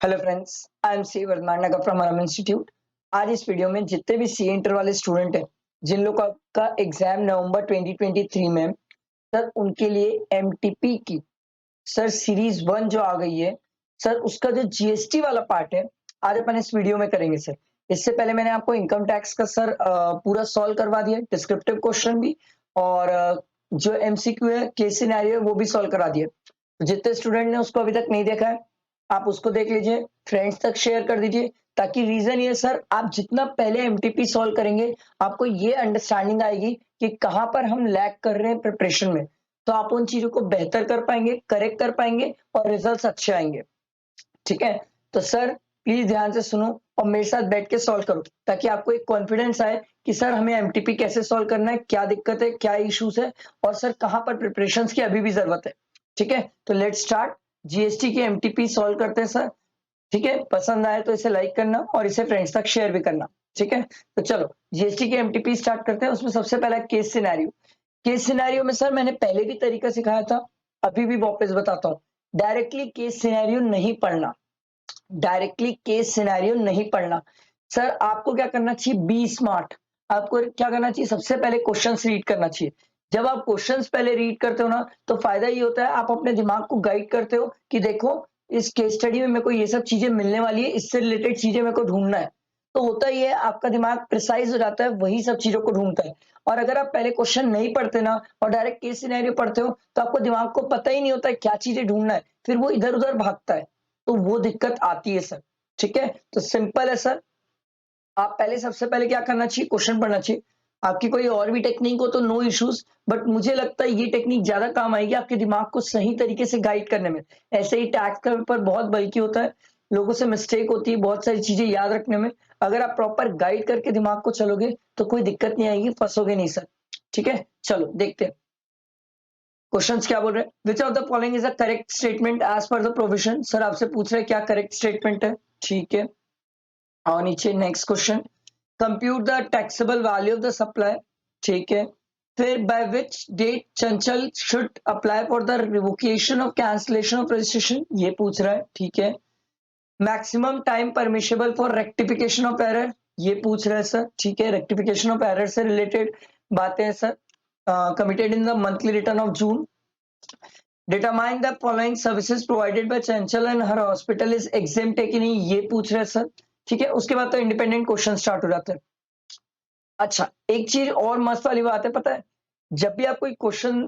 Hello friends, I am C Vardhaman from RM institute. आज इस video में जितने भी सी इंटर वाले स्टूडेंट हैं, जिन लोगों का एग्जाम नवंबर 2023 में है, सर उनके लिए एमटीपी की सर सीरीज 1 जो आ गई है, सर उसका जो जीएसटी वाला पार्ट है, आज अपन इस वीडियो में करेंगे सर। इससे पहले मैंने आपको इनकम टैक्स का सर पूरा सॉल्व करवा दिया, डिस्क्रिप्टिव क्वेश्चन भी, और जो एमसीक्यू है, केस सिनेरियो है, वो भी सॉल्व करा दिया। तो जितने स्टूडेंट ने उसको अभी तक नहीं देखा है, आप उसको देख लीजिए, फ्रेंड्स तक शेयर कर दीजिए, ताकि रीजन ये सर, आप जितना पहले एमटीपी सॉल्व करेंगे, आपको ये अंडरस्टैंडिंग आएगी कि कहाँ पर हम लैग कर रहे हैं प्रिपरेशन में, तो आप उन चीजों को बेहतर कर पाएंगे, करेक्ट कर पाएंगे और रिजल्ट्स अच्छे आएंगे। ठीक है, तो सर प्लीज ध्यान से सुनो और मेरे साथ बैठ के सॉल्व करो, ताकि आपको एक कॉन्फिडेंस आए कि सर हमें एमटीपी कैसे सॉल्व करना है, क्या दिक्कत है, क्या इश्यूज है, और सर कहाँ पर प्रिपरेशंस की अभी भी जरूरत है। ठीक है, तो लेट्स स्टार्ट। जीएसटी की एमटीपी सॉल्व करते हैं सर। ठीक है, पसंद आए तो इसे लाइक करना और इसे फ्रेंड्स तक शेयर भी करना। ठीक है, तो चलो जीएसटी की एमटीपी स्टार्ट करते हैं। उसमें सबसे पहला केस सिनेरियो। केस सिनेरियो में सर मैंने पहले भी तरीका सिखाया था, अभी भी वापस बताता हूँ। डायरेक्टली केस सिनेरियो नहीं पढ़ना, डायरेक्टली केस सिनेरियो नहीं पढ़ना। सर आपको क्या करना चाहिए, बी स्मार्ट। आपको क्या करना चाहिए, सबसे पहले क्वेश्चंस रीड करना चाहिए। जब आप क्वेश्चंस पहले रीड करते हो ना, तो फायदा ये होता है, आप अपने दिमाग को गाइड करते हो कि देखो इस केस स्टडी में मेरे को ये सब चीजें मिलने वाली है, इससे रिलेटेड चीजें मेरे को ढूंढना है। तो होता ही है, आपका दिमाग प्रिसाइज हो जाता है, वही सब चीजों को ढूंढता है। और अगर आप पहले क्वेश्चन नहीं पढ़ते ना और डायरेक्ट केस सिनेरियो पढ़ते हो, तो आपको दिमाग को पता ही नहीं होता है क्या चीजें ढूंढना है, फिर वो इधर उधर भागता है, तो वो दिक्कत आती है सर। ठीक है, तो सिंपल है सर। आप पहले सबसे पहले क्या करना चाहिए, क्वेश्चन पढ़ना चाहिए। आपकी कोई और भी टेक्निक हो तो नो इश्यूज, बट मुझे लगता है ये टेक्निक ज्यादा काम आएगी आपके दिमाग को सही तरीके से गाइड करने में। ऐसे ही टैक्स का पेपर बहुत बल्कि होता है, लोगों से मिस्टेक होती है बहुत सारी चीजें याद रखने में। अगर आप प्रॉपर गाइड करके दिमाग को चलोगे तो कोई दिक्कत नहीं आएगी, फंसोगे नहीं सर। ठीक है, चलो देखते हैं क्वेश्चंस क्या बोल रहे हैं। Which of the following is a correct statement as per the provision. Sir आपसे पूछ रहे हैं क्या करेक्ट स्टेटमेंट है। ठीक है, और नीचे next question, compute the taxable value of the supply. ठीक है, फिर bye which date Chanchal should apply for the revocation of cancellation of registration, ये पूछ रहा है। ठीक है, maximum time permissible for rectification of error, ये पूछ रहा है सर। ठीक है, रेक्टिफिकेशन ऑफ एरर से रिलेटेड बातें हैं sir, committed in the monthly return of June. Determine the following services provided bye Chanchal and her hospital is exempt है कि नहीं, ये पूछ रहे हैं सर। ठीक है, उसके बाद तो इंडिपेंडेंट क्वेश्चन स्टार्ट हो जाते हैं। अच्छा, एक चीज और मस्त वाली बात है, पता है, जब भी आप कोई क्वेश्चन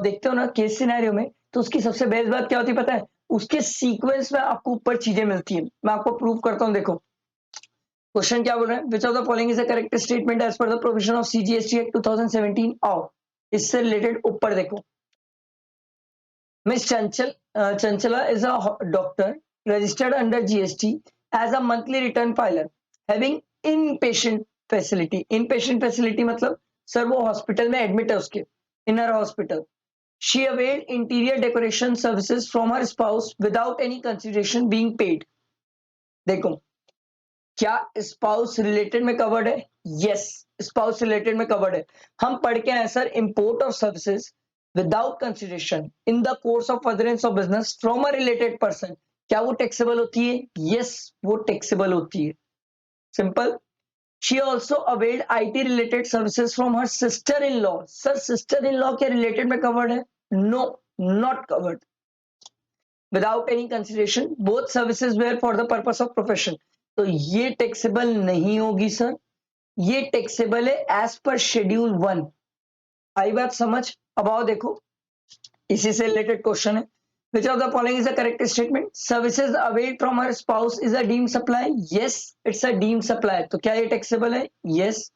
देखते हो ना केस सिनेरियो में, तो उसकी सबसे बेस्ट बात क्या होती है पता है, उसके सीक्वेंस में आपको ऊपर चीजें मिलती है। मैं आपको प्रूव करता हूँ, देखो क्वेश्चन क्या बोल रहे हैं, which of the following is a correct statement as per the provision of CGST act 2017। आओ इससे रिलेटेड ऊपर देखो। Miss Chanchala is a doctor registered under GST as a monthly return filer having inpatient facility. Inpatient facility मतलब sir वो hospital में admit है, उसके inner hospital. She availed interior decoration services from her spouse without any consideration being paid. देखो क्या spouse related में covered है, yes spouse related में कवर्ड है। हम पढ़ के आए sir, import of services without consideration in the course of furtherance of business from a related person, क्या वो टैक्सेबल होती है, यस वो टैक्सेबल होती है। Simple. She also availed IT related services from her sister in law. Sir sister in law के related में covered है, no not covered. Without any consideration both services were for the purpose of profession, तो ये taxable नहीं होगी sir, ये taxable है as per schedule 1। आई बात समझ। अब आओ देखो, इसी से रिलेटेड क्वेश्चन है, which of the following is a correct statement, services availed from her spouse is a deemed supply, yes it's a deemed supply, तो क्या ये टैक्सेबल है, यस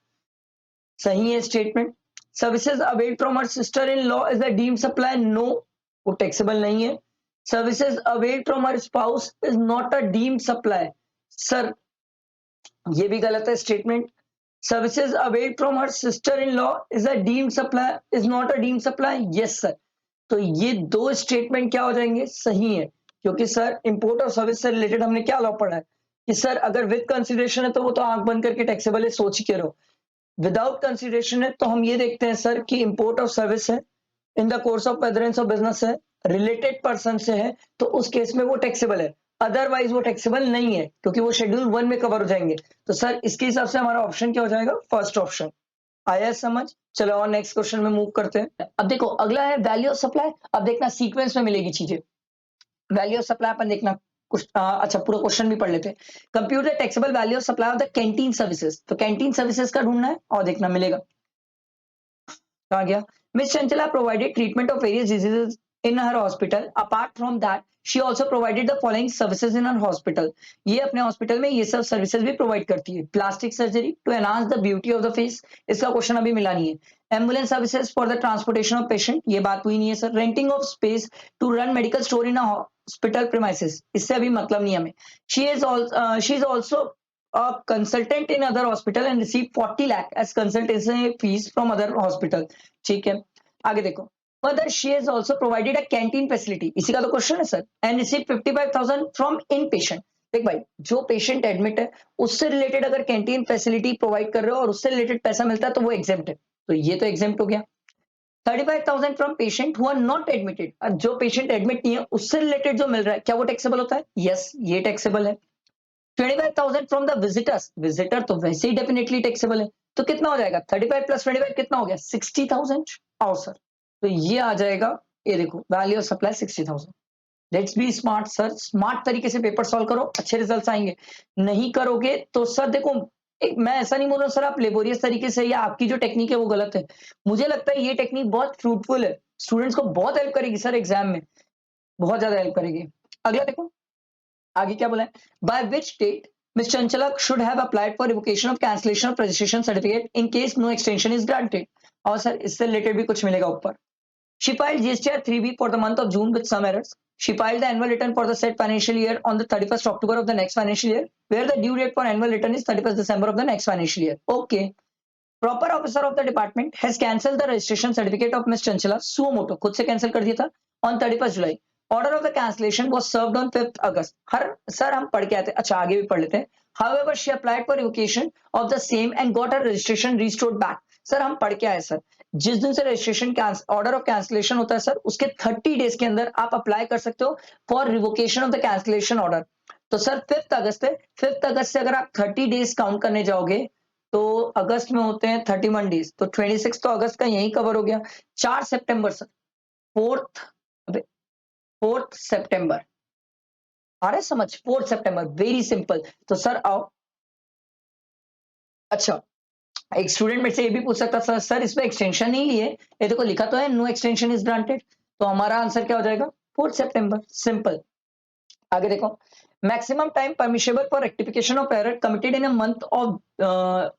सही है statement. Services availed from her sister in law is a deemed supply, no वो taxable नहीं है। Services availed from her spouse is not a deemed supply, sir ये भी गलत है statement. Services availed from her sister in law is a deemed supply, is not a deemed supply, yes sir. तो ये दो statement क्या हो जाएंगे, सही है, क्योंकि सर इंपोर्ट और सर्विस से रिलेटेड हमने क्या लॉ पढ़ा है कि सर अगर विद कंसिडरेशन है तो वो तो आंख बंद करके टैक्सेबल है, सोच के रहो। विदाउट कंसिडरेशन है तो हम ये देखते हैं सर कि इंपोर्ट ऑफ सर्विस है, in the course of furtherance of business है, रिलेटेड पर्सन से है, तो उस केस में वो टैक्सेबल है। अदरवाइज वो टैक्सेबल नहीं है क्योंकि वो शेड्यूल 1 में कवर हो जाएंगे। तो सर इसके हिसाब से हमारा ऑप्शन क्या हो जाएगा? First option. आया समझ? चलो और नेक्स्ट क्वेश्चन में मूव करते हैं। अब देखो अगला है वैल्यू ऑफ सप्लाई। अब देखना सीक्वेंस में मिलेगी चीजें। वैल्यू ऑफ सप्लाई अपन देखना कुछ अच्छा पूरा क्वेश्चन भी पढ़ लेते हैं। Compute the taxable value of supply of the canteen services. तो कैंटीन सर्विसेज का ढूंढना है और देखना मिलेगा। कहाँ गया? Miss Chanchala provided treatment of various diseases in her hospital. Apart from that she also provided the following services in her hospital. ये अपने हॉस्पिटल में ये सब सर्विसेज भी प्रोवाइड करती है। Plastic surgery to enhance the beauty of the face. इसका question अभी मिला नहीं है। Ambulance services for the transportation of patient. ये बात हुई नहीं है sir. Renting of space to run medical store in hospital premises. इससे अभी मतलब नहीं हमें। She is also a consultant in other hospital and received 40 lakh as consultation fees from other hospital। ठीक है, आगे देखो। Further, she has also provided a canteen facility। इसी का तो क्वेश्चन है sir. And received 55,000 from inpatient। देख भाई, जो पेशेंट एडमिट है उससे रिलेटेड अगर कैंटीन फैसिलिटी प्रोवाइड कर रहे हो और उससे रिलेटेड पैसा मिलता है तो वो एग्जेम्प्ट है। तो ये तो एग्जेम्प्ट हो गया। 35,000 from patient who are not admitted. जो पेशेंट एडमिट नहीं है उससे रिलेटेड जो मिल रहा है क्या वो टैक्सेबल होता है? यस, ये टैक्सेबल है। 25,000 फ्रॉम द विजिटर्स। विजिटर तो वैसे ही डेफिनेटली टैक्सेबल है। तो कितना हो जाएगा? 35 प्लस 25 कितना हो गया? 60,000। आओ सर, तो ये आ जाएगा। ये देखो value of supply 60,000। Let's be smart sir. Smart तरीके से पेपर सॉल्व करो, अच्छे रिजल्ट्स आएंगे। नहीं करोगे तो सर देखो, मैं ऐसा नहीं बोल रहा सर आप लेबोरियस तरीके से या आपकी जो टेक्निक है वो गलत है। मुझे लगता है ये टेक्निक बहुत फ्रूटफुल है, स्टूडेंट्स को बहुत हेल्प करेगी सर एग्जाम में, बहुत ज्यादा हेल्प करेगी। अगला देखो आगे क्या बोला है। By which date Miss Chanchala should have applied for revocation of cancellation of registration certificate in case no extension is granted. और सर इससे रिलेटेड भी कुछ मिलेगा ऊपर। She filed GSTR 3B for the month of June with some errors. She filed the annual return for the said financial year on the 31st October of the next financial year, where the due date for annual return is 31st December of the next financial year. Okay. Proper officer of the department has cancelled the registration certificate of Miss Chanchala suo moto, खुद से cancel कर दिया था, on 31st July. Order of the cancellation was served on 5th August. Her sir हम पढ़ के आते हैं, अच्छा आगे भी पढ़ लेते हैं। However, she applied for revocation of the same and got her registration restored back. Sir हम पढ़ के आए सर, जिस दिन से रजिस्ट्रेशन ऑर्डर ऑफ कैंसिलेशन होता है सर उसके 30 डेज के अंदर आप अप्लाई कर सकते हो for revocation of the cancellation order. तो सर 5th अगस्त है, 5th अगस्त से अगर आप 30 डेज काउंट करने जाओगे तो अगस्त में होते हैं 31 डेज, तो 26 तो अगस्त का यही कवर हो गया। 4 सितंबर सर, 4th सितंबर आ रहा है समझ? 4th सितंबर, वेरी सिंपल। तो सर आओ, अच्छा एक स्टूडेंट मेरे से ये भी पूछ सकता सर सर इसमें एक्सटेंशन नहीं लिए, ये देखो लिखा तो है नो एक्सटेंशन इज ग्रांटेड। तो हमारा आंसर क्या हो जाएगा? 4th सितंबर, सिंपल। आगे देखो, maximum time permissible for rectification of error committed in a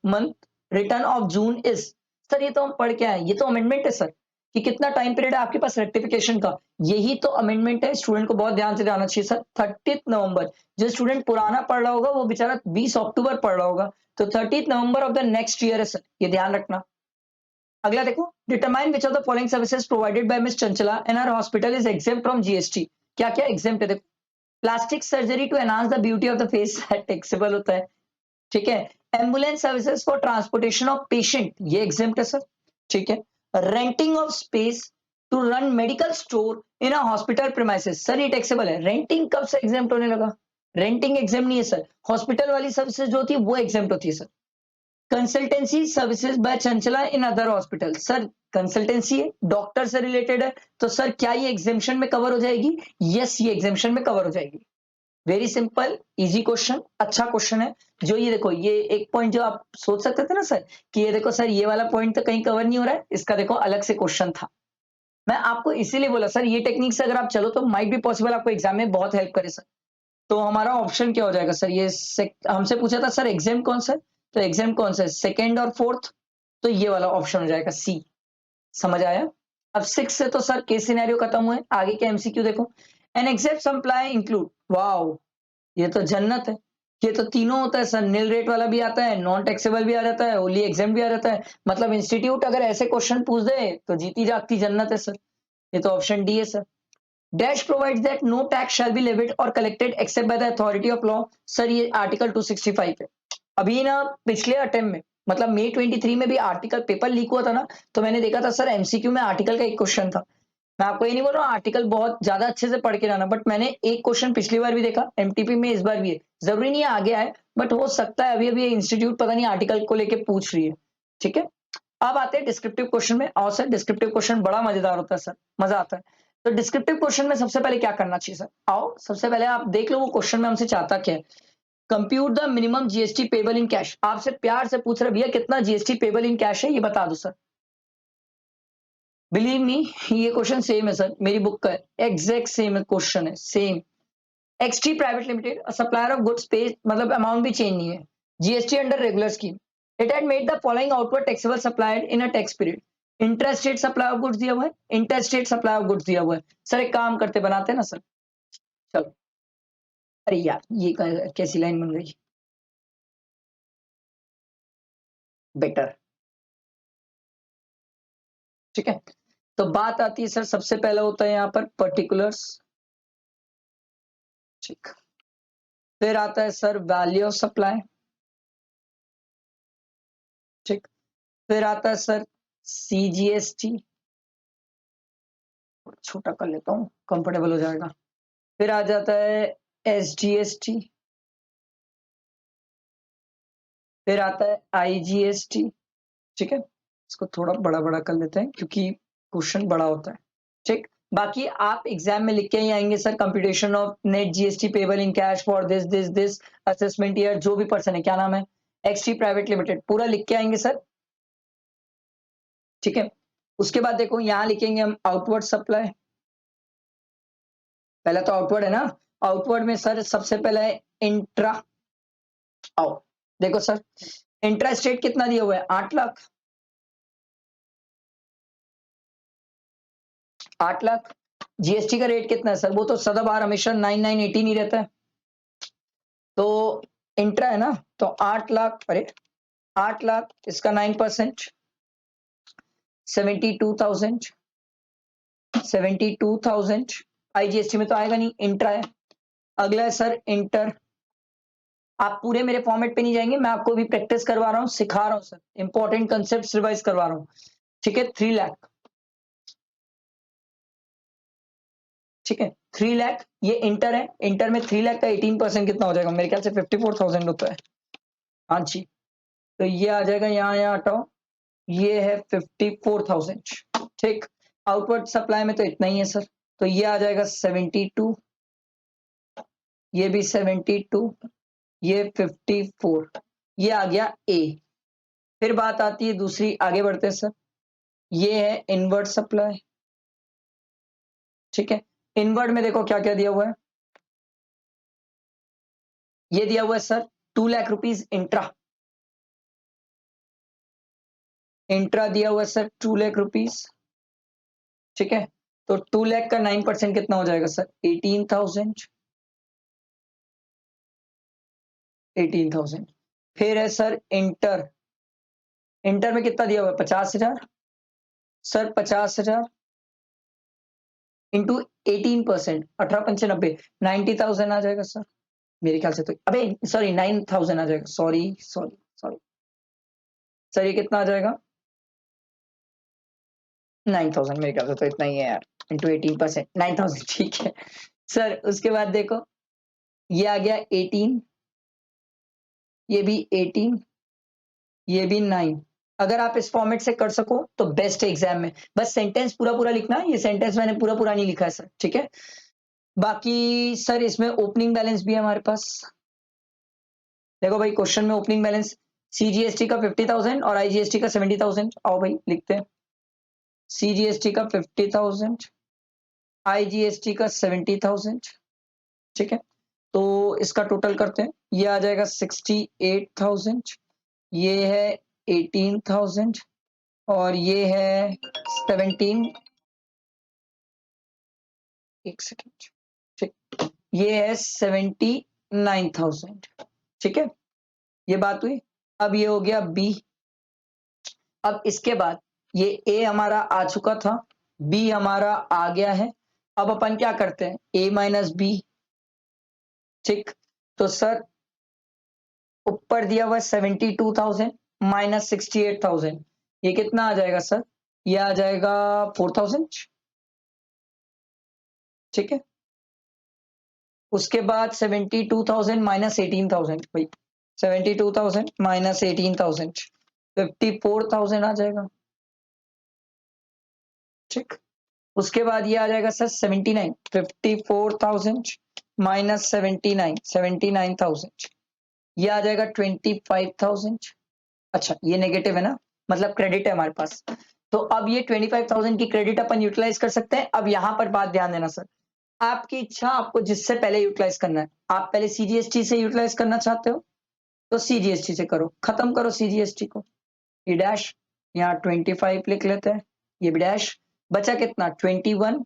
month return of June is. Sir ये तो हम पढ़ के आए, ये तो अमेंडमेंट है सर कि कितना टाइम पीरियड है आपके पास रेक्टिफिकेशन का, यही तो अमेंडमेंट है। स्टूडेंट को बहुत ध्यान से जाना चाहिए सर। 30 नवंबर, जो स्टूडेंट पुराना पढ़ रहा होगा वो बेचारा 20 अक्टूबर पढ़ रहा होगा, तो 30 November of the next year है सर, ये ध्यान रखना। अगला देखो, determine which of the following services provided by Miss Chanchala in her hospital is exempt from GST. क्या क्या एग्जेम्प्ट है? देखो, plastic surgery to enhance the beauty of the face taxable होता है, ठीक है। Ambulance services for transportation of patient, ये exempt है सर, ठीक है। Renting of space to run medical store in a hospital premises, sir ये टैक्सेबल है। रेंटिंग कब से एग्जेम्प्ट होने लगा? रेंटिंग एग्जेम्प्ट नहीं है सर, हॉस्पिटल वाली सर्विसेज जो होती है वो एग्जेम्प्ट होती है sir. Consultancy services by Chanchala in other hospital, sir consultancy है, डॉक्टर से रिलेटेड है, तो सर क्या ये एग्जेम्पशन में कवर हो जाएगी? यस, ये एग्जेम्पशन में कवर हो जाएगी। वेरी सिंपल, इजी क्वेश्चन, अच्छा क्वेश्चन है। जो ये देखो, ये एक पॉइंट जो आप सोच सकते थे ना सर कि ये देखो सर ये वाला पॉइंट तो कहीं कवर नहीं हो रहा है, इसका देखो अलग से क्वेश्चन था। मैं आपको इसीलिए बोला सर ये टेक्निक से अगर आप चलो तो माइट भी पॉसिबल आपको एग्जाम में बहुत हेल्प करे सर। तो हमारा ऑप्शन क्या हो जाएगा सर? ये हमसे पूछा था सर एग्जाम कौन सा है, तो एग्जाम कौन सा है? 2nd और 4th, तो ये वाला ऑप्शन हो जाएगा सी। समझ आया? अब 6 से तो सर केस सिनेरियो खत्म हुए, आगे के एमसीक्यू देखो। An exempt supply include, wow ये तो जन्नत है। ये तो तीनों होता है सर, नील रेट वाला भी आता है, नॉन टैक्सेबल भी आ जाता है, ओनली एग्जाम भी आ जाता है। मतलब इंस्टीट्यूट अगर ऐसे क्वेश्चन पूछ दे तो जीती जागती जन्नत है सर। ये तो ऑप्शन डी है sir. Dash provides that no tax shall be levied और collected except by the authority of law, sir ये आर्टिकल 265 है। अभी ना पिछले अटेम्प्ट में, मतलब मई 23 में भी आर्टिकल पेपर लीक हुआ था ना, तो मैंने देखा था सर एमसीक्यू में आर्टिकल का एक क्वेश्चन था मैं आपको ये नहीं बोल रहा हूँ आर्टिकल बहुत ज्यादा अच्छे से पढ़ के लाना, बट मैंने एक क्वेश्चन पिछली बार भी देखा, एमटीपी में इस बार भी है, जरूरी नहीं है आगे आए, बट हो सकता है अभी अभी इंस्टीट्यूट पता नहीं आर्टिकल को लेके पूछ रही है। ठीक है, अब आते हैं डिस्क्रिप्टिव क्वेश्चन में। और सर डिस्क्रिप्टिव क्वेश्चन बड़ा मजेदार होता है सर, मजा आता है। तो डिस्क्रिप्टिव क्वेश्चन में सबसे पहले क्या करना चाहिए सर, आओ सबसे पहले आप देख लो वो क्वेश्चन में हमसे चाहता क्या है। Compute the minimum GST payable in cash, आपसे प्यार से पूछ रहे भैया कितना जीएसटी पेबल इन कैश है, ये बता दो सर। बिलीव मी ये क्वेश्चन सेम है सर, मेरी बुक का एग्जैक्ट सेम क्वेश्चन है, same. XT private limited supplier of goods पे, मतलब अमाउंट भी चेंज नहीं है। GST under regular scheme, it had made the following outward taxable supplied in a tax period. Interstate supply of goods दिया हुआ है, interstate supply of goods दिया हुआ है। सर एक काम करते बनाते हैं ना सर, चलो। अरे यार ये कैसी लाइन बन गई, बेटर। ठीक है, तो बात आती है सर, सबसे पहला होता है यहाँ पर पर्टिकुलर्स। ठीक, फिर आता है सर वैल्यू ऑफ सप्लाई। ठीक, फिर आता है सर सीजीएसटी, छोटा कर लेता हूँ कंफर्टेबल हो जाएगा। फिर आ जाता है एसजीएसटी, फिर आता है आईजीएसटी। ठीक है, इसको थोड़ा बड़ा बड़ा कर लेते हैं क्योंकि क्वेश्चन बड़ा होता है। ठीक, बाकी आप एग्जाम में लिख के ही आएंगे sir, computation of net GST payable in cash for this this this assessment year, जो भी पर्सन है, क्या नाम है, एक्सटी प्राइवेट लिमिटेड, पूरा लिख के आएंगे सर। ठीक है, उसके बाद देखो यहाँ लिखेंगे हम आउटवर्ड सप्लाई। पहला तो आउटवर्ड है ना, आउटवर्ड में सर सबसे पहला है इंट्रा। आओ देखो सर, इंट्रा स्टेट कितना दिया हुआ है, 8 लाख। 8 लाख। जीएसटी का रेट कितना है सर, वो तो सदाबहार हमेशा 9918 ही रहता है। तो इंट्रा है ना, तो 8 लाख, अरे 8 लाख, इसका 9%, 72,000। 72,000 आईजीएसटी में तो आएगा नहीं, इंट्रा है। अगला है सर इंटर। आप पूरे मेरे फॉर्मेट पे नहीं जाएंगे, मैं आपको भी प्रैक्टिस करवा रहा हूँ, सिखा रहा हूँ सर, इंपॉर्टेंट कंसेप्ट रिवाइज करवा रहा हूँ। ठीक है, 3 लाख। ठीक है, 3 लाख ये इंटर है। इंटर में 3 लाख का 18% कितना हो जाएगा, मेरे ख्याल से 54,000 होता है। हाँ जी, तो ये आ जाएगा, यहाँ यहाँ हटाओ, ये है 54,000। ठीक, आउटवर्ड सप्लाई में तो इतना ही है सर, तो ये आ जाएगा 72, ये भी 72, ये 54, ये आ गया ए। फिर बात आती है दूसरी, आगे बढ़ते हैं सर, ये है इनवर्ड सप्लाई। ठीक है, इनवर्ड में देखो क्या क्या दिया हुआ है, ये दिया हुआ है sir 2 lakh rupees intra. Intra दिया हुआ है सर 2 लाख रुपीज। ठीक है, तो 2 लाख का 9% कितना हो जाएगा सर, 18,000। 18,000। फिर है सर इंटर। इंटर में कितना दिया हुआ है, 50,000। सर 50,000 इंटू 18%, 18×5 90,000 आ जाएगा सर, मेरे ख्याल से। तो अबे सॉरी 9,000 आ जाएगा, सॉरी सॉरी सॉरी सर, ये कितना आ जाएगा, 9,000 मेरे ख्याल से, तो इतना ही है यार, इंटू 18%, 9,000। ठीक है सर, उसके बाद देखो ये आ गया 18, ये भी 18, ये भी 9। अगर आप इस फॉर्मेट से कर सको तो बेस्ट है एग्जाम में, बस सेंटेंस पूरा पूरा लिखना है, ये सेंटेंस मैंने पूरा पूरा नहीं लिखा है सर। ठीक है, बाकी सर इसमें ओपनिंग बैलेंस भी है हमारे पास। देखो भाई क्वेश्चन में ओपनिंग बैलेंस सीजीएसटी का 50,000 और आईजीएसटी का 70,000, आओ भाई लिखते हैं। सीजीएसटी का 50,000, आईजीएसटी का 70,000। ठीक है, तो इसका टोटल करते हैं, ये आ जाएगा 68,000, ये है 18,000 और ये है 17, एक सेकेंड। ठीक, ये है 79,000। ठीक है, ये बात हुई। अब ये हो गया बी। अब इसके बाद ये ए हमारा आ चुका था, बी हमारा आ गया है। अब अपन क्या करते हैं, ए माइनस बी। ठीक, तो सर ऊपर दिया हुआ 72,000 माइनस 68,000, ये कितना आ जाएगा सर, ये आ जाएगा 4,000। ठीक है। उसके बाद 72,000 माइनस 18,000 भाई, 72,000 माइनस 18,000 54,000 आ जाएगा। ठीक। उसके बाद ये आ जाएगा सर 79, 54,000 माइनस 79, 79,000 ये आ जाएगा 25,000। अच्छा ये नेगेटिव है ना, मतलब क्रेडिट है हमारे पास। तो अब ये 25,000 की क्रेडिट अपन यूटिलाइज कर सकते हैं। अब यहां पर बात ध्यान देना सर, आपकी इच्छा, आपको जिससे पहले यूटिलाइज करना है। आप पहले सीजीएसटी से यूटिलाइज करना चाहते हो तो सीजीएसटी से करो, खत्म करो सीजीएसटी को। ये डैश यहाँ 25 लिख लेते हैं, ये भी डैश, बचा कितना 21।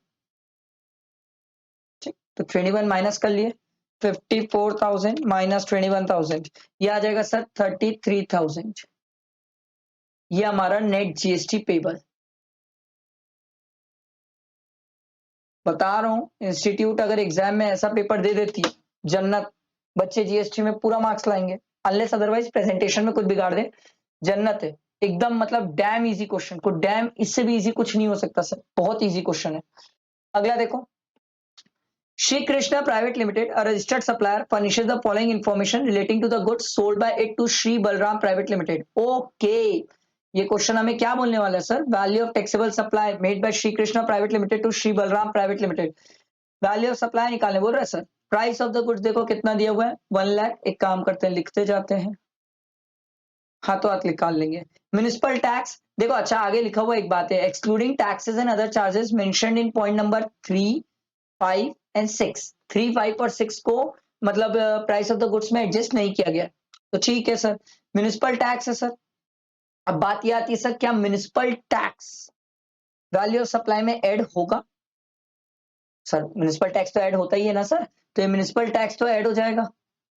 ठीक, तो 21 माइनस कर लिए, 54,000 माइनस 21,000 ये आ जाएगा सर 33,000। ये हमारा नेट जीएसटी पेबल। बता रहा हूं इंस्टीट्यूट अगर एग्जाम में ऐसा पेपर दे देती है, जन्नत, बच्चे जीएसटी में पूरा मार्क्स लाएंगे, अनलेस अदरवाइज प्रेजेंटेशन में कुछ बिगाड़ दे, जन्नत है एकदम। मतलब डैम इजी क्वेश्चन को, डैम इससे भी इजी कुछ नहीं हो सकता सर, बहुत इजी क्वेश्चन है। अगला देखो, Shri Krishna private limited, a registered supplier, furnishes the following information relating to the goods sold by it to Shri Balram private limited. Okay, ये क्वेश्चन हमें क्या बोलने वाला है sir, value of taxable supply made by Shri Krishna private limited to Shri Balram private limited. Value of supply निकालने बोल रहा है sir. Price of the goods देखो कितना दिया हुआ है 1 लाख। एक काम करते हैं, लिखते जाते हैं, हाथों हाथ निकाल लेंगे। म्युनिसिपल टैक्स देखो, अच्छा आगे लिखा हुआ एक बात है, excluding taxes and other charges mentioned in point number 3, 5 and 6, 3, 5 और 6 को मतलब प्राइस ऑफ द गुड्स में एडजस्ट नहीं किया गया, तो ठीक है सर। म्युनिसिपल टैक्स है सर। अब बात ये आती है सर, क्या municipal tax value of supply में ऐड होगा? सर म्युनिसिपल टैक्स तो ऐड होता ही है ना सर, तो ये म्युनिसिपल टैक्स तो ऐड हो जाएगा।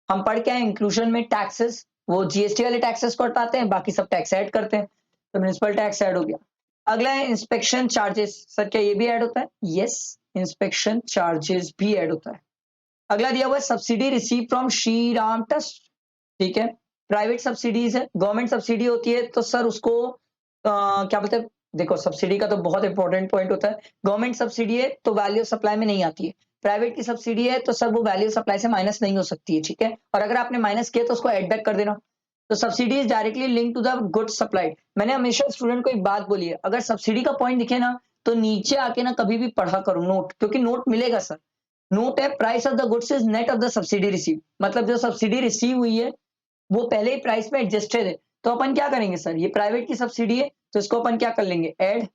हम पढ़ के आए इंक्लूजन में टैक्सेस, वो जीएसटी वाले टैक्सेस को हटाते हैं, बाकी सब टैक्स ऐड करते हैं, तो म्युनिसिपल टैक्स ऐड हो गया। अगला है इंस्पेक्शन चार्जेस, सर क्या ये भी ऐड होता है? यस, इंस्पेक्शन चार्जेस भी ऐड होता है। अगला दिया हुआ है subsidy receive from Shri Ram trust. ठीक है, प्राइवेट सब्सिडीज है, गवर्नमेंट सब्सिडी होती है तो सर उसको क्या बोलते हैं, देखो सब्सिडी का तो बहुत इंपॉर्टेंट पॉइंट होता है। गवर्नमेंट सब्सिडी है तो वैल्यू सप्लाई में नहीं आती है, प्राइवेट की सब्सिडी है तो सर वो वैल्यू सप्लाई से माइनस नहीं हो सकती है। ठीक है, और अगर आपने माइनस किया तो उसको एड बैक कर देना। तो subsidy is directly link to the goods supplied. मैंने हमेशा स्टूडेंट को एक बात बोली है, अगर सब्सिडी का पॉइंट दिखे ना तो नीचे आके ना कभी भी पढ़ा करो नोट, क्योंकि नोट मिलेगा सर। नोट है price of the goods is net of the subsidy receive, मतलब जो सब्सिडी रिसीव हुई है वो पहले ही प्राइस में एडजस्टेड है। तो अपन क्या करेंगे सर, ये प्राइवेट की सब्सिडी है तो इसको अपन क्या कर लेंगे, ऐड,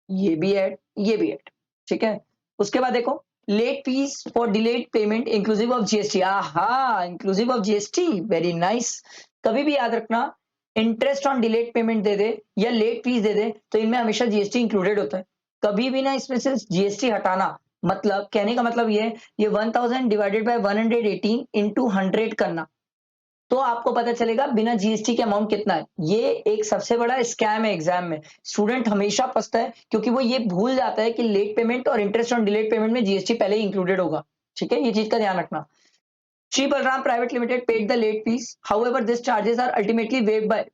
ये भी ऐड, ये भी ऐड। ठीक है, उसके बाद देखो late fee for delayed payment inclusive of GST. आहा, inclusive of GST, very nice. कभी भी याद रखना, इंटरेस्ट ऑन डिलेड पेमेंट दे दे या लेट फीस दे दे तो इनमें हमेशा जीएसटी इंक्लूडेड होता है। कभी भी ना इसमें से जीएसटी हटाना, मतलब कहने का मतलब ये 1000 डिवाइडेड बाय 118 इंटू 100 करना, तो आपको पता चलेगा बिना जीएसटी के अमाउंट कितना है। ये एक सबसे बड़ा स्कैम है एग्जाम में, स्टूडेंट हमेशा फंसता है क्योंकि वो ये भूल जाता है कि लेट पेमेंट और इंटरेस्ट ऑन डिलेड पेमेंट में जीएसटी पहले ही इंक्लूडेड होगा। ठीक है, ये चीज का ध्यान रखना। Shri Balram private limited paid the late fees, however this charges are ultimately waived by,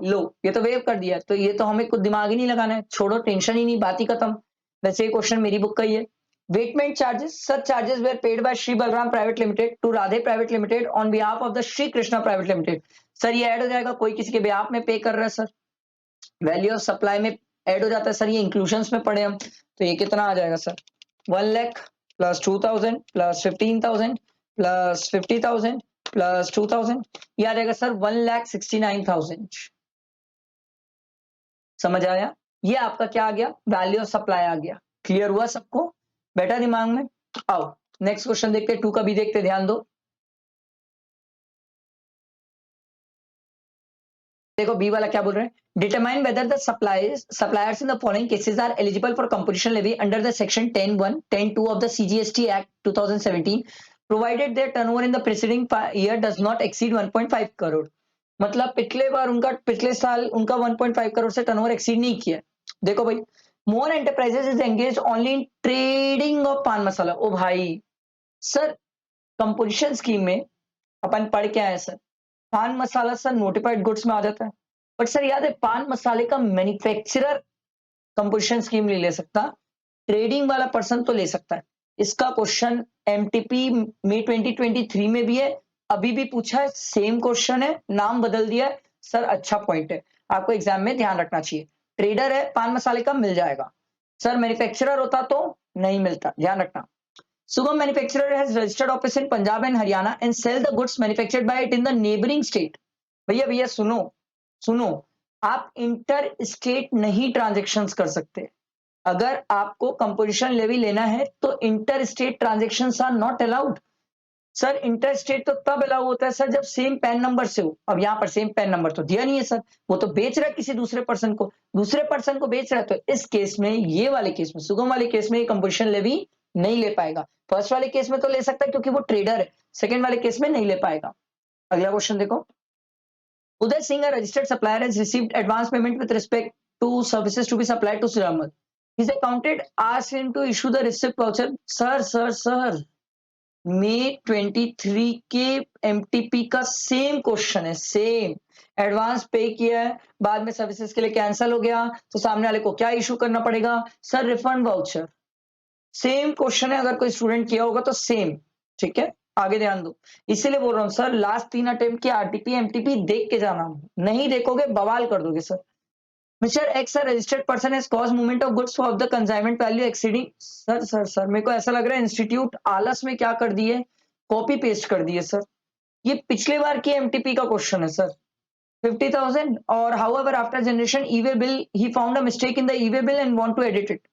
लो ये तो वेव कर दिया, तो ये तो हमें कुछ दिमाग ही नहीं लगाना है, छोड़ो, टेंशन ही नहीं, बात ही खत्म। वैसे ये क्वेश्चन मेरी बुक का ही है। वेटमेंट charges, such charges were paid by Shri Balram Private Limited to Radhe Private Limited on behalf of the Shri Krishna Private Limited। Sir ये ऐड हो जाएगा, कोई किसी के behalf में पे कर रहा है सर, वैल्यू ऑफ सप्लाई में ऐड हो जाता है सर, ये इंक्लूजन्स में पढ़े हम, तो ये कितना आ जाएगा sir, 1 lakh plus 2000 plus 15,000 plus 50,000 plus 2000, ये आ जाएगा सर 1,69,000। समझ आया? ये आपका क्या आ गया, वैल्यू ऑफ सप्लाई आ गया। क्लियर हुआ सबको, बैठा दिमाग में? आओ नेक्स्ट क्वेश्चन देखते हैं, 2 का भी देखते, ध्यान दो। देखो बी वाला क्या बोल रहे हैं, determine whether the suppliers in the following cases are eligible for composition levy under the section 10(1), 10(2) of the CGST act 2017 provided their turnover in the preceding year does not exceed 1.5 crore. मतलब पिछले बार उनका, पिछले साल उनका 1.5 करोड़ से टर्नओवर एक्सीड नहीं किया। देखो भाई, more enterprises is engaged only in trading of paan masala. ओ भाई सर, कंपोजिशन स्कीम में अपन पढ़ के आए सर, पान मसाला सर नोटिफाइड गुड्स में आ जाता है, बट सर याद है पान मसाले का मैन्युफैक्चरर कंपोजिशन स्कीम नहीं ले सकता, ट्रेडिंग वाला पर्सन तो ले सकता है। इसका क्वेश्चन एमटीपी में 2023 में भी है, अभी भी पूछा है, सेम क्वेश्चन है, नाम बदल दिया है। सर अच्छा पॉइंट है, आपको एग्जाम में ध्यान रखना चाहिए। ट्रेडर है, पान मसाले का मिल जाएगा। सर मैन्युफैक्चरर होता तो नहीं मिलता, ध्यान रखना। Sugam manufacturer has registered office in Punjab and Haryana and sell the goods manufactured by it in the neighboring state. भैया भैया सुनो सुनो, आप इंटर स्टेट नहीं ट्रांजेक्शन्स कर सकते। अगर आपको कंपोजिशन लेवी लेना है तो inter state transactions are not allowed. Sir inter state तो तब अलाउ होता है सर जब सेम पैन नंबर से हो। अब यहाँ पर सेम पैन नंबर तो दिया नहीं है सर, वो तो बेच रहा है किसी दूसरे पर्सन को, बेच रहा है। तो इस केस में, ये वाले केस में, सुगम वाले केस में ये कंपोजिशन लेवी नहीं ले पाएगा। फर्स्ट वाले केस में तो ले सकता है क्योंकि वो ट्रेडर है, सेकंड वाले केस में नहीं ले पाएगा। अगला क्वेश्चन देखो, Uday Singh a registered supplier has received advance payment with respect to services to be supplied to Siramal. His accountant asked him to issue the receipt voucher. Sir मई 23 के एमटीपी का सेम क्वेश्चन है, सेम। एडवांस पे किया है, बाद में services के लिए कैंसिल हो गया, तो सामने वाले को क्या इशू करना पड़ेगा? Sir refund voucher. Same question है, अगर कोई स्टूडेंट किया होगा तो सेम, ठीक है। आगे ध्यान दो, इसीलिए बोल रहा हूँ सर, लास्ट 3 अटेम्प्ट के आरटीपी एमटीपी देख के जाना, नहीं देखोगे बवाल कर दोगे sir. Mister x a registered person has caused movement of goods of the consignment value exceeding। Sir मेरे को ऐसा लग रहा है इंस्टीट्यूट आलस में क्या कर दिए, कॉपी पेस्ट कर दिए सर। ये पिछले बार की एमटीपी का क्वेश्चन है सर, 50,000 और however after generation e-way bill he found a mistake in the e-way bill and want to edit it।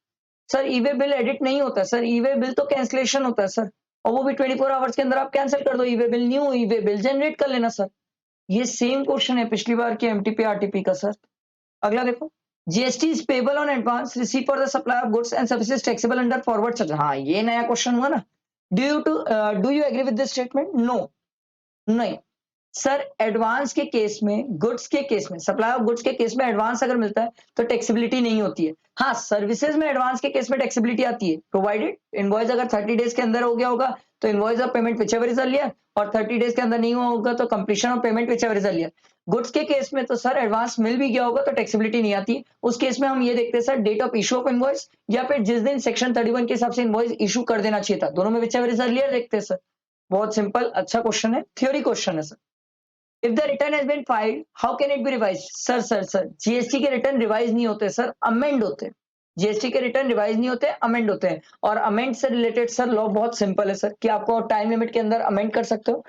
Sir E way bill edit नहीं होता सर, ई वे बिल तो कैंसिलेशन होता है सर, और वो भी 24 आवर्स के अंदर आप कैंसिल कर दो ई वे बिल, न्यू ई वे बिल जनरेट कर लेना सर। ये सेम क्वेश्चन है पिछली बार के एमटीपी आरटीपी का सर। अगला देखो, GST is payable on advance receive for the supply of goods and services taxable under forward charge. हाँ ये नया क्वेश्चन हुआ ना। Do you agree with this statement? No, नहीं सर। एडवांस के केस में, गुड्स के केस में, सप्लाई ऑफ गुड्स के केस में एडवांस अगर मिलता है तो टैक्सेबिलिटी नहीं होती है। हाँ सर्विसेज में एडवांस के केस में टैक्सेबिलिटी आती है, प्रोवाइडेड इनवॉइस अगर 30 डेज के अंदर हो गया होगा तो invoice of payment whichever is earlier, और 30 डेज के अंदर नहीं हुआ होगा तो completion of payment whichever is earlier. Goods के केस में तो सर एडवांस मिल भी गया होगा तो टैक्सेबिलिटी नहीं आती। उस केस में हम ये देखते हैं sir, date of issue of invoice या फिर जिस दिन सेक्शन 31 के हिसाब से इनवॉइस इशू कर देना चाहिए था, दोनों में व्हिचएवर इज अर्लियर देखते हैं सर। बहुत सिंपल, अच्छा क्वेश्चन है, थ्योरी क्वेश्चन है sir. If the return has been filed, how can it be revised? Sir GST के रिटर्न रिवाइज नहीं होते सर, अमेंड होते हैं। जीएसटी के रिटर्न रिवाइज नहीं होते, अमेंड होते हैं। और अमेंड से रिलेटेड सर लॉ बहुत सिंपल है सर, कि आपको टाइम लिमिट के अंदर अमेंड कर सकते हो,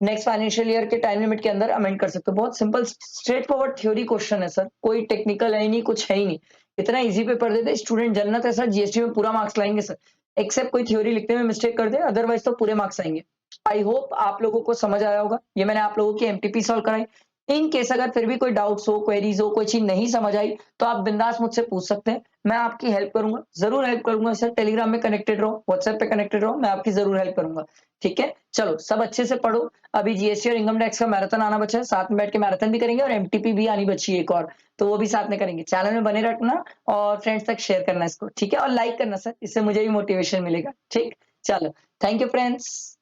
नेक्स्ट फाइनेंशियल ईयर के टाइम लिमिट के अंदर अमेंड कर सकते हो। बहुत simple straight forward theory question है सर, कोई टेक्निकल है ही नहीं, कुछ है ही नहीं। इतना इजी पेपर देते स्टूडेंट जन्नत है सर, जीएसटी में पूरा मार्क्स लाएंगे सर, एक्सेप्ट कोई थ्योरी लिखने में मिस्टेक कर दे, अदरवाइज तो पूरे मार्क्स आएंगे। आई होप आप लोगों को समझ आया होगा, ये मैंने आप लोगों की एमटीपी सॉल्व कराई। इन केस अगर फिर भी कोई डाउट्स हो, क्वेरीज हो, कोई चीज नहीं समझ आई तो आप बिंदास मुझसे पूछ सकते हैं, मैं आपकी हेल्प करूंगा, जरूर हेल्प करूंगा सर। टेलीग्राम में कनेक्टेड रहो, व्हाट्सएप पे कनेक्टेड रहो, मैं आपकी जरूर हेल्प करूंगा, ठीक है। चलो सब अच्छे से पढ़ो, अभी जीएसटी और इनकम टैक्स का मैराथन आना बचा है, साथ में बैठ के मैराथन भी करेंगे, और एमटीपी भी आनी बची है एक और, तो वो भी साथ में करेंगे। चैनल में बने रखना और फ्रेंड्स तक शेयर करना इसको, ठीक है, और लाइक करना सर, इससे मुझे भी मोटिवेशन मिलेगा, ठीक। चलो थैंक यू फ्रेंड्स।